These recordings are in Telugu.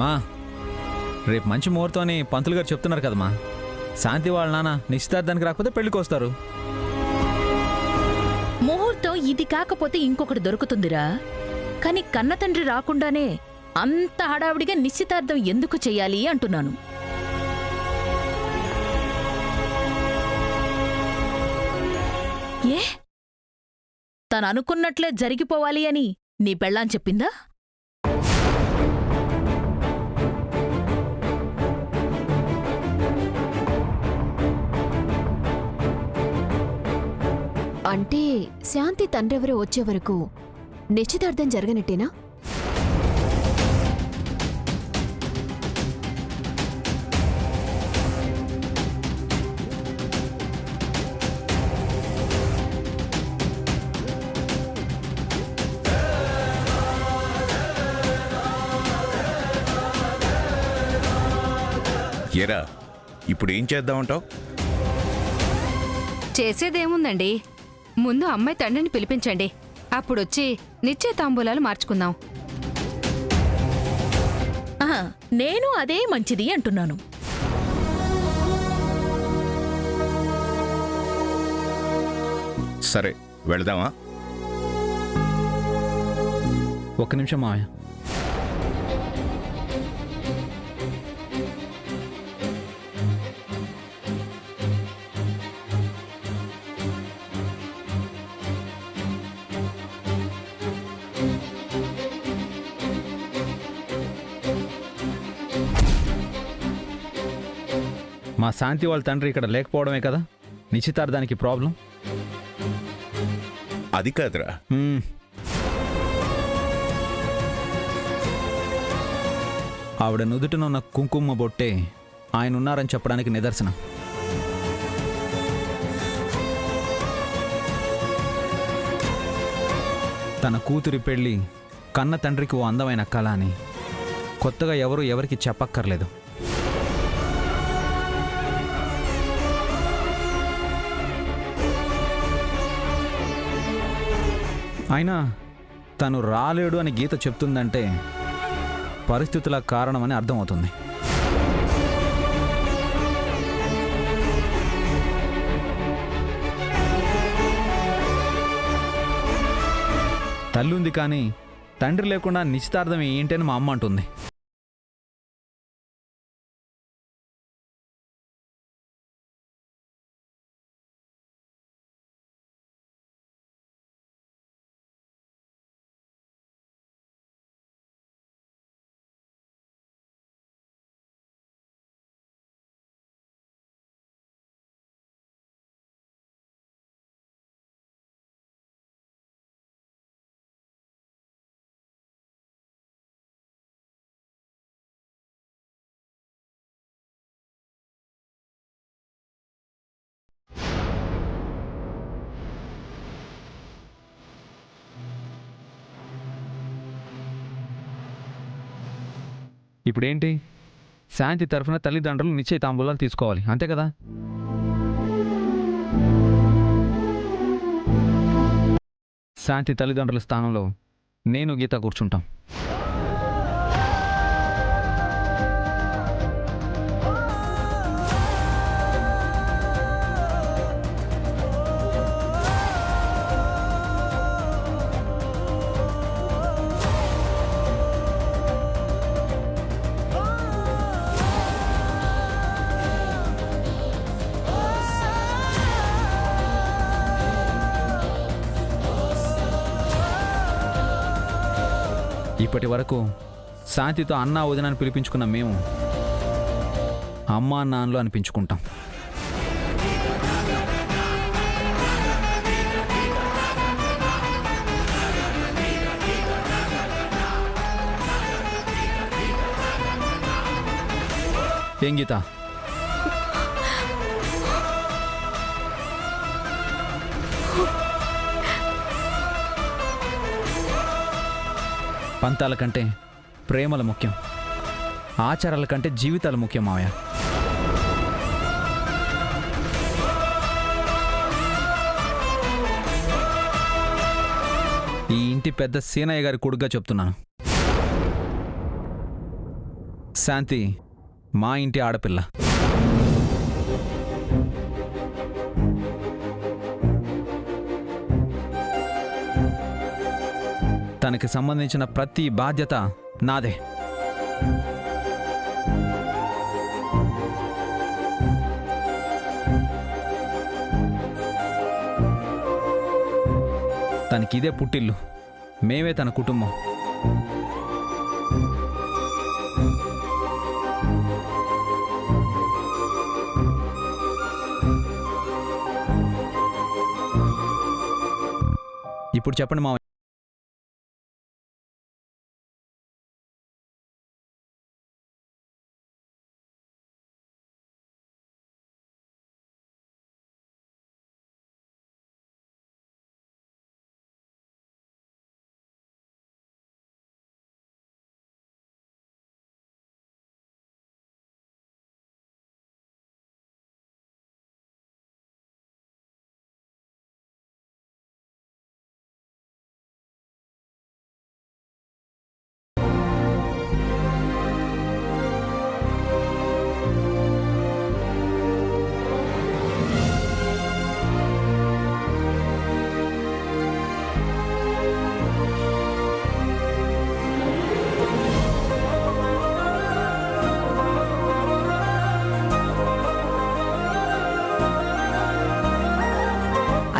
మా రేపు మంచి ముహూర్తం అని పంతులు గారు చెప్తున్నారు కదమ్మా. శాంతి వాళ్ళ నాన్న నిశ్చితార్థానికి రాకపోతే పెళ్లికి వస్తారు. ముహూర్తం ఇది కాకపోతే ఇంకొకటి దొరుకుతుందిరా. కాని కన్నతండ్రి రాకుండానే అంత హడావిడిగా నిశ్చితార్థం ఎందుకు చెయ్యాలి అంటున్నాను. ఏ తను అనుకున్నట్లే జరిగిపోవాలి అని నీ పెళ్ళాం చెప్పిందా? అంటే శాంతి తండ్రెవరో వచ్చే వరకు నిశ్చితార్థం జరగనట్టేనా? ఏరా ఇప్పుడు ఏం చేద్దామంటావు? చేసేదేముందండి, ముందు అమ్మాయి తండ్రిని పిలిపించండి, అప్పుడొచ్చి నిశ్చయతాంబూలాలు మార్చుకుందాం. నేను అదే మంచిది అంటున్నాను. సరే వెళదామా? ఒక్క నిమిషం మావయ్య. మా శాంతి వాళ్ళ తండ్రి ఇక్కడ లేకపోవడమే కదా నిశ్చితార్థానికి ప్రాబ్లం. అది కాదురా, ఆవిడ నుదుటనున్న కుంకుమ బొట్టే ఆయన ఉన్నారని చెప్పడానికి నిదర్శనం. తన కూతురి పెళ్ళి కన్న తండ్రికి ఓ అందమైన కళ అని కొత్తగా ఎవరు ఎవరికి చెప్పక్కర్లేదు. అయినా తను రాలేడు అని గీత చెప్తుందంటే పరిస్థితుల కారణమని అర్థమవుతుంది. తల్లుంది కానీ తండ్రి లేకుండా నిశ్చితార్థం ఏంటని మా అమ్మ అంటుంది. ఇప్పుడేంటి, శాంతి తరఫున తల్లిదండ్రులు నిశ్చయితాంబూలాలు తీసుకోవాలి, అంతే కదా? శాంతి తల్లిదండ్రుల స్థానంలో నేను గీత కూర్చుంటాం. ఇప్పటి వరకు శాంతితో అన్నా వదినని పిలిపించుకున్న మేము అమ్మా నాన్నలు అనిపించుకుంటాం. ఏం గీత, పంతాల కంటే ప్రేమల ముఖ్యం, ఆచారాల కంటే జీవితాలు ముఖ్యం మావయ్య. ఈ ఇంటి పెద్ద సీనయ్య గారి కొడుగ్గా చెప్తున్నాను. శాంతి మా ఇంటి ఆడపిల్ల. తనకి సంబంధించిన ప్రతి బాధ్యత నాదే. తనకిదే పుట్టిల్లు, మేమే తన కుటుంబం. ఇప్పుడు చెప్పండి మా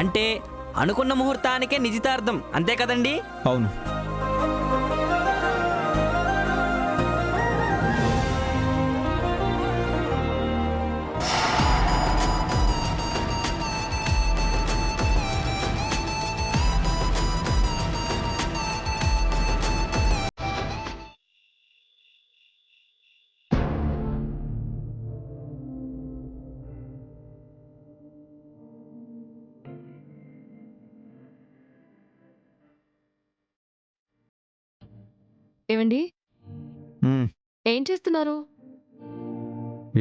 అంటే అనుకున్న ముహూర్తానికే నిశ్చితార్థం, అంతే కదండి? అవును. ఏమండి, మ్మ్. ఏం చేస్తున్నారు?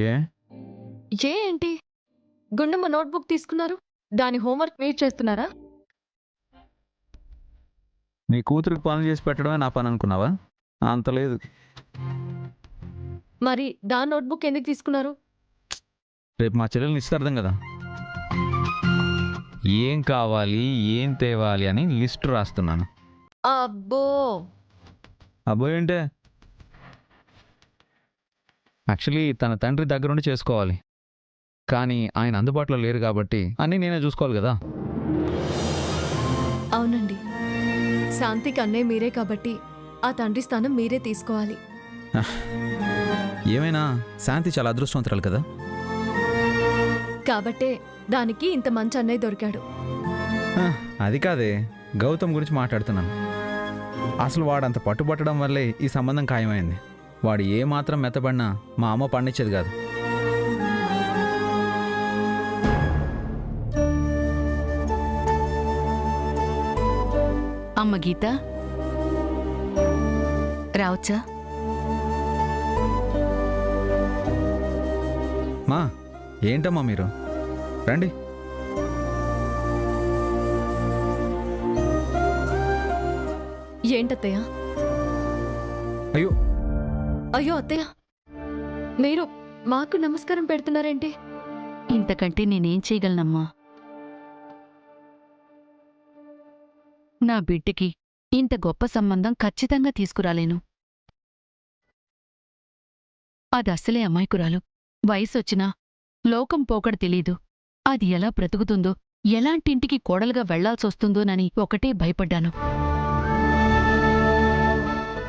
ఏ ఏంటి గుండమ్మ నోట్బుక్ తీసుకున్నారు? దాని హోంవర్క్ వెయిట్ చేస్తున్నారా? నీ కూతురికి పనులు చేసి పెట్టడమే నా పని అనుకున్నావా? అంత లేదు. మరి దాని నోట్బుక్ ఎందుకు తీసుకున్నారు? రేపు మా చెల్లెలు నిశ్చితార్థం కదా, ఏం కావాలి ఏం తేవాలి అని లిస్టు రాస్తున్నాను. అబ్బో, అబ్బోయ్ ఏంటే, యాక్చువల్లీ తన తండ్రి దగ్గరుండి చేసుకోవాలి, కానీ ఆయన అందుబాటులో లేరు కాబట్టి అన్నీ నేనే చూసుకోవాలి కదా. అవునండి, శాంతికి అన్నయ్య మీరే కాబట్టి ఆ తండ్రి స్థానం మీరే తీసుకోవాలి. ఏమైనా శాంతి చాలా అదృష్టవంతురాలు కదా. కాబట్టే దానికి ఇంత మంచి అన్నయ్య దొరికాడు. అది కాదే, గౌతమ్ గురించి మాట్లాడుతున్నాను. అసలు వాడంత పట్టుబట్టడం వల్లే ఈ సంబంధం ఖాయమైంది. వాడు ఏ మాత్రం మెత్తబడినా మా అమ్మ పండించేది కాదు. అమ్మ గీత, రావచ్చా? మా ఏంటమ్మా మీరు, రండి. ఏంటత్తయ్య? అయ్యో అయ్యో అత్తయ్య, మీరు మాకు నమస్కారం పెడుతున్నారేంటి? ఇంతకంటే నేనేం చేయగలనమ్మా? నా బిడ్డకి ఇంత గొప్ప సంబంధం ఖచ్చితంగా తీసుకురాలేను. అదస్సలే అమాయకురాలు. వయసొచ్చినా లోకం పోకడ తెలీదు. అది ఎలా బ్రతుకుతుందో, ఎలాంటింటికి కోడలుగా వెళ్లాల్సొస్తుందోనని ఒకటే భయపడ్డాను.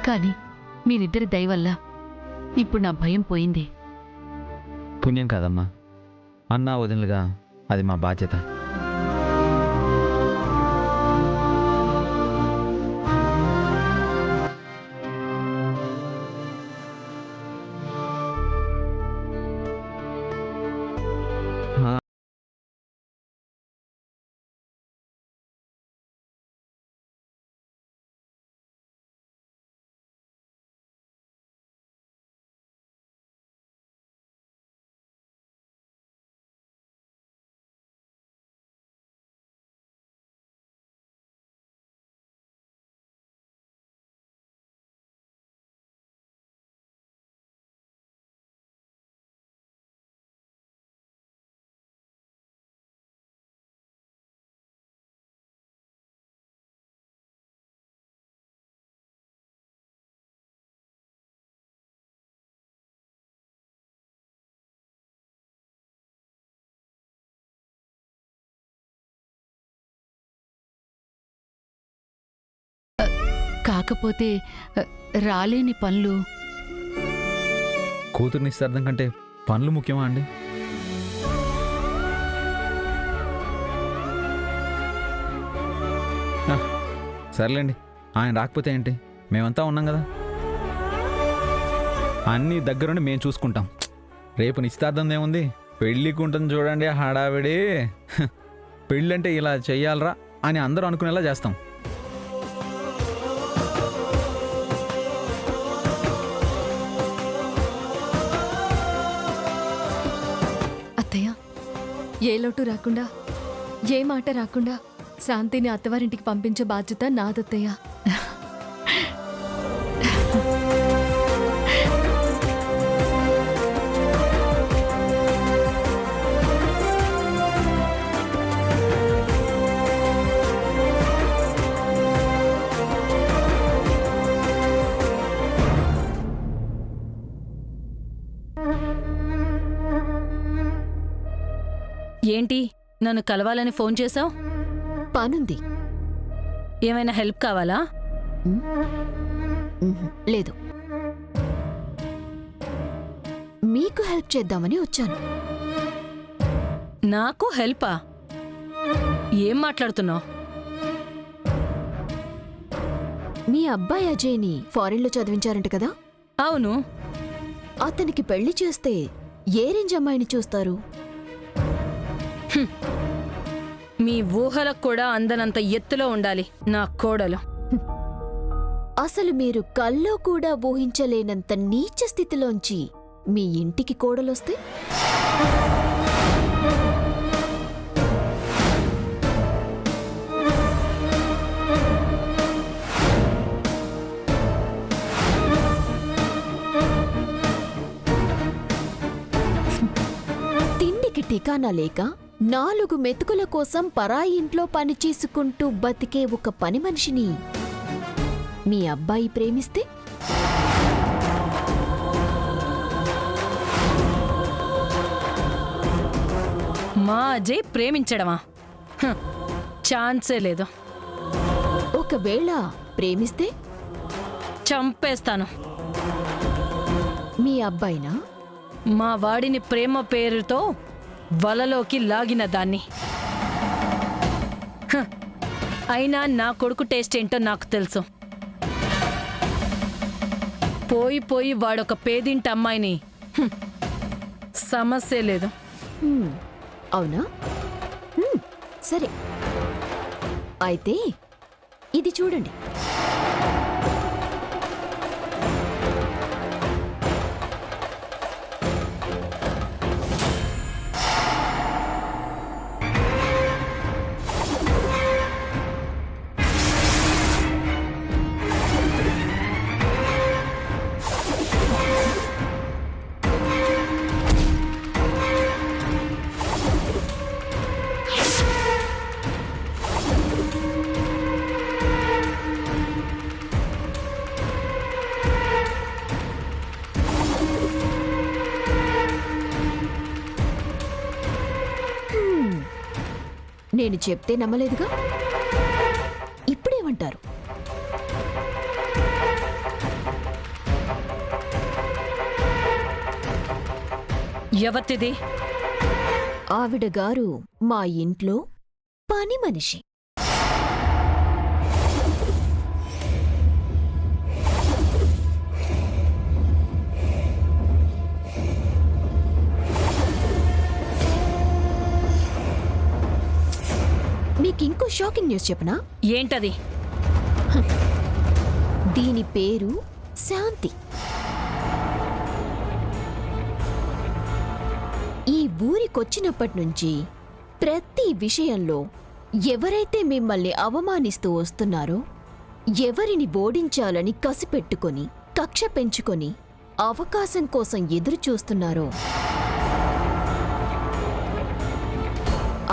కాని మీరిద్దరి దయవల్ల ఇప్పుడు నా భయం పోయింది. పుణ్యం కాదమ్మా, అన్నా వదినలుగా అది మా బాధ్యత. లేకపోతే రాలేని పనులు. కూతురు నిశ్చితార్థం కంటే పనులు ముఖ్యమా అండి? ఆ, సర్లేండి, ఆయన రాకపోతే ఏంటి, మేమంతా ఉన్నాం కదా. అన్నీ దగ్గరుండి మేము చూసుకుంటాం. రేపు నిశ్చితార్థం ఏముంది, పెళ్ళికి ఉంటుంది చూడండి హడావిడి. పెళ్ళంటే ఇలా చెయ్యాలరా అని అందరూ అనుకునేలా చేస్తాం. అత్తయ్య, ఏ లోటు రాకుండా, ఏ మాట రాకుండా శాంతిని అత్తవారింటికి పంపించే బాధ్యత నాదత్తయ్య. ఏంటి నన్ను కలవాలని ఫోన్ చేశావు? పనుంది. ఏమైనా హెల్ప్ కావాలా? లేదు, మీకు హెల్ప్ చేద్దామని వచ్చాను. నాకు హెల్పా? ఏం మాట్లాడుతున్నావు? మీ అబ్బాయి అజయ్ని ఫారెన్లో చదివించారంట కదా? అవును. అతనికి పెళ్లి చేస్తే ఏ రేంజ్ అమ్మాయిని చూస్తారు? మీ ఊహలకు కూడా అందనంత ఎత్తులో ఉండాలి నా కోడలు. అసలు మీరు కల్లో కూడా ఊహించలేనంత నీచ స్థితిలోంచి మీ ఇంటికి కోడలొస్తే? తిండికి ఠికానా లేక 4 మెతుకుల కోసం పరాయి ఇంట్లో పని చేసుకుంటూ బతికే ఒక పని మనిషిని మీ అబ్బాయి ప్రేమిస్తే? మా అజయ్ ప్రేమించడమా? హ, ఛాన్సే లేదు. ఒకవేళ ప్రేమిస్తే చంపేస్తాను. మీ అబ్బాయినా? మా వాడిని ప్రేమ పేరుతో వలలోకి లాగిన దాన్ని. హ, అయినా నా కొడుకు టేస్ట్ ఏంటో నాకు తెలుసు. పోయి పోయి వాడొక పేదింటి అమ్మాయిని, సమస్య లేదు. అవునా? సరే, అయితే ఇది చూడండి. నేను చెప్తే నమ్మలేదుగా, ఇప్పుడేమంటారు? ఎవతిది? ఆవిడ గారు మా ఇంట్లో పని మనిషి. మీకింకో షాకింగ్ న్యూస్ చెప్పనా? ఏంటది? దీని పేరు శాంతి. ఈ ఊరికొచ్చినప్పటినుంచి ప్రతి విషయంలో ఎవరైతే మిమ్మల్ని అవమానిస్తూ వస్తున్నారో, ఎవరిని ఓడించాలని కసిపెట్టుకొని కక్ష పెంచుకొని అవకాశం కోసం ఎదురు చూస్తున్నారో,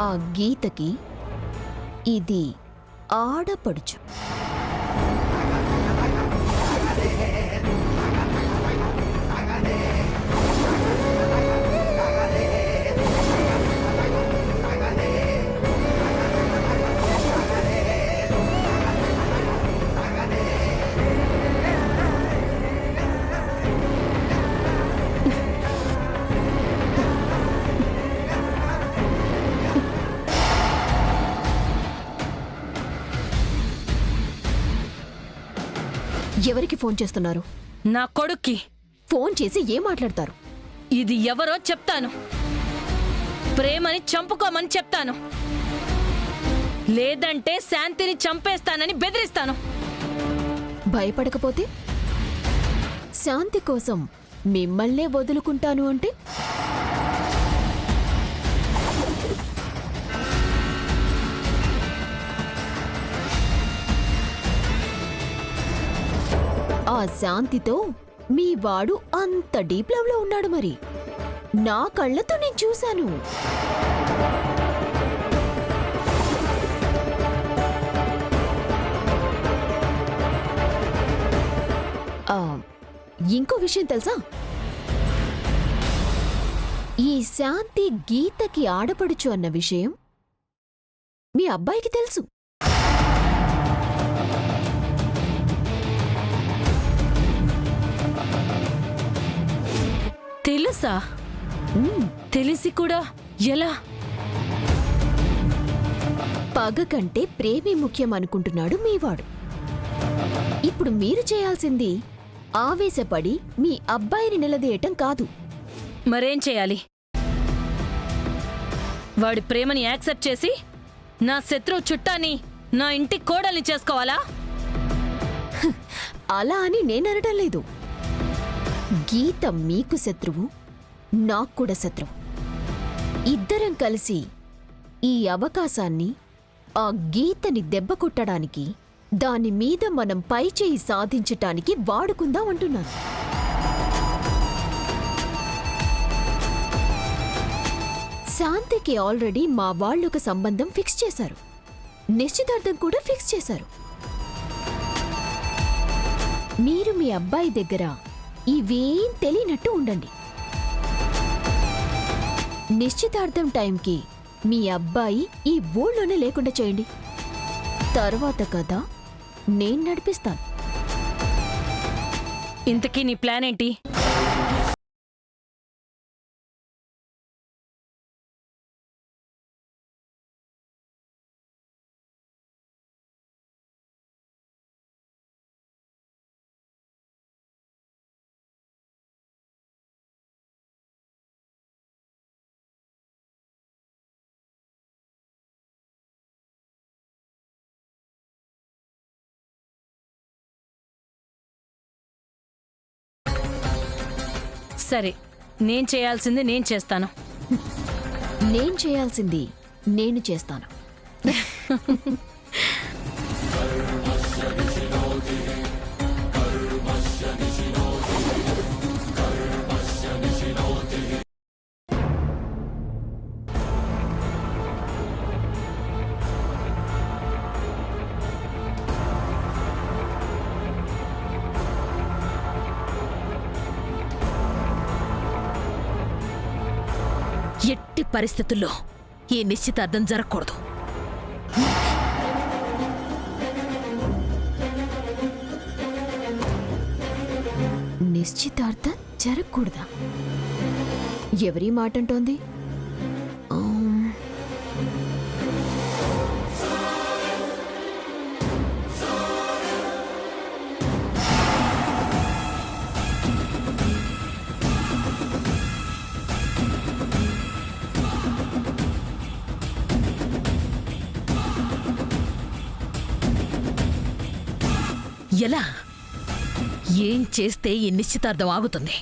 ఆ గీతకి ఇది ఆడపడుచు. ఎవరికి ఫోన్ చేస్తున్నారు? నా కొడుక్కి. ఫోన్ చేసి ఏం మాట్లాడతారు? ఇది ఎవరో చెప్తాను. ప్రేమని చంపుకోమని చెప్తాను. లేదంటే శాంతిని చంపేస్తానని బెదిరిస్తాను. భయపడకపోతే? శాంతి కోసం మిమ్మల్నే వదులుకుంటాను అంటే? ఆ శాంతితో మీ వాడు అంత డీప్ లవ్ లో ఉన్నాడు. మరి నా కళ్ళతో నేను చూశాను. ఇంకో విషయం తెలుసా? ఈ శాంతి గీతకి ఆడపడుచు అన్న విషయం మీ అబ్బాయికి తెలుసు. తెలుసా? తెలిసి కూడా ఎలా? పగ కంటే ప్రేమే ముఖ్యం అనుకుంటున్నాడు మీవాడు. ఇప్పుడు మీరు చేయాల్సింది ఆవేశపడి మీ అబ్బాయిని నిలదీయటం కాదు. మరేం చేయాలి? వాడి ప్రేమని యాక్సెప్ట్ చేసి నా శత్రువు చుట్టాన్ని నా ఇంటి కోడల్ని చేసుకోవాలా? అలా అని నేననటం లేదు. గీత మీకు శత్రువు, నాకు కూడా శత్రువు. ఇద్దరం కలిసి ఈ అవకాశాన్ని ఆ గీతని దెబ్బ కొట్టడానికి, దాని మీద మనం పైచేయి సాధించటానికి వాడుకుందాం అంటున్నాను. శాంతికి ఆల్రెడీ మా వాళ్ళొక సంబంధం ఫిక్స్ చేశారు. నిశ్చితార్థం కూడా ఫిక్స్ చేశారు. మీరు మీ అబ్బాయి దగ్గర ఇవేం తెలియనట్టు ఉండండి. నిశ్చితార్థం టైంకి మీ అబ్బాయి ఈ ఊళ్ళోనే లేకుండా చేయండి. తర్వాత కథ నేను నడిపిస్తాను. ఇంతకీ నీ ప్లాన్ ఏంటి? సరే, నేను చేయాల్సింది నేను చేస్తాను. నేను చేయాల్సింది నేను చేస్తాను. ఎట్టి పరిస్థితుల్లో ఈ నిశ్చితార్థం జరగకూడదు. నిశ్చితార్థం జరగకూడదా? ఎవరి మాట అంటోంది? ఎలా? ఏం చేస్తే ఈ నిశ్చితార్థం ఆగుతుంది?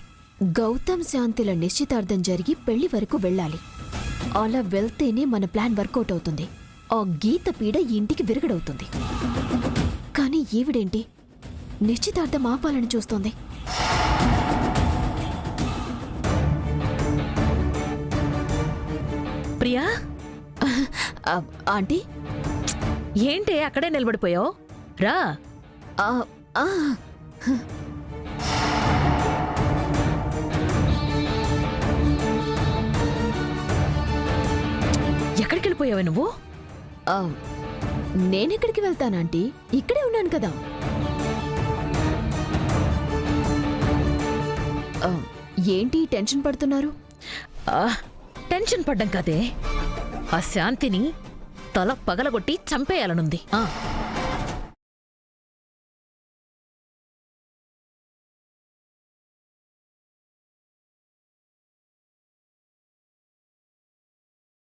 గౌతమ్ శాంతిల నిశ్చితార్థం జరిగి పెళ్లి వరకు వెళ్ళాలి. అలా వెళ్తేనే మన ప్లాన్ వర్కౌట్ అవుతుంది. ఆ గీత పీడ ఇంటికి విరగడవుతుంది. కానీ ఈవిడేంటి నిశ్చితార్థం ఆపాలని చూస్తోంది? ప్రియా, ఆంటీ, ఏంటి అక్కడే నిలబడిపోయావు? రా. ఎక్కడికి వెళ్ళిపోయావు నువ్వు? నేనెక్కడికి వెళ్తానంటీ? ఇక్కడే ఉన్నాను కదా. ఏంటి టెన్షన్ పడుతున్నారు? టెన్షన్ పడ్డం కాదే, ఆ శాంతిని తల పగలగొట్టి చంపేయాలనుంది.